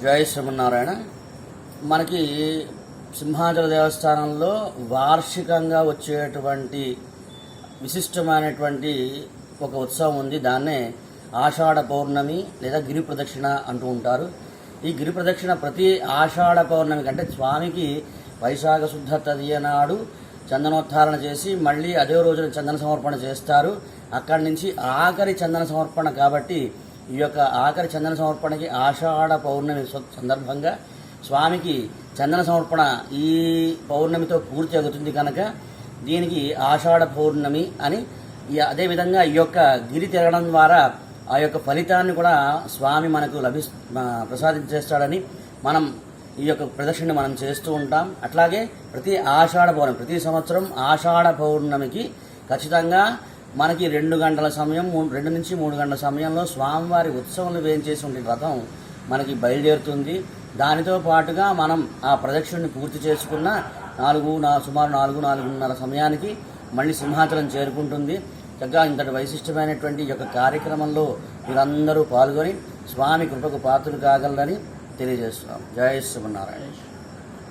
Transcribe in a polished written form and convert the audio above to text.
జై శ్రీమన్నారాయణ. మనకి సింహాచల దేవస్థానంలో వార్షికంగా వచ్చేటువంటి విశిష్టమైనటువంటి ఒక ఉత్సవం ఉంది. దాన్నే ఆషాఢ పౌర్ణమి లేదా గిరి ప్రదక్షిణ అంటూ ఉంటారు. ఈ గిరి ప్రదక్షిణ ప్రతి ఆషాఢ పౌర్ణమి కంటే స్వామికి వైశాఖ శుద్ధ తదియ నాడు చందనోత్థారణ చేసి మళ్ళీ అదే రోజున చందన సమర్పణ చేస్తారు. అక్కడి నుంచి ఆఖరి చందన సమర్పణ కాబట్టి ఈ యొక్క ఆఖరి చందన సమర్పణకి ఆషాఢ పౌర్ణమి సందర్భంగా స్వామికి చందన సమర్పణ ఈ పౌర్ణమితో పూర్తి అవుతుంది కనుక దీనికి ఆషాఢ పౌర్ణమి అని. అదేవిధంగా ఈ యొక్క గిరి తిరగడం ద్వారా ఆ యొక్క ఫలితాన్ని కూడా స్వామి మనకు ప్రసాదించేస్తాడని మనం ఈ యొక్క ప్రదర్శన మనం చేస్తూ ఉంటాం. అట్లాగే ప్రతి ఆషాఢ పౌర్ణమి ప్రతి సంవత్సరం ఆషాఢ పౌర్ణమికి ఖచ్చితంగా మనకి 2 గంటల సమయం 2 నుంచి 3 గంటల సమయంలో స్వామివారి ఉత్సవంలో వేయించేసి ఉండే రథం మనకి బయలుదేరుతుంది. దానితో పాటుగా మనం ఆ ప్రదక్షిణని పూర్తి చేసుకున్న సుమారు 4-4:30 సమయానికి మళ్ళీ సింహాచలం చేరుకుంటుంది. చక్కగా ఇంతటి వైశిష్టమైనటువంటి ఈ యొక్క కార్యక్రమంలో మీరందరూ పాల్గొని స్వామి కృపకు పాత్రలు కాగలరని తెలియజేస్తున్నాం. జై శ్రీమన్నారాయణ.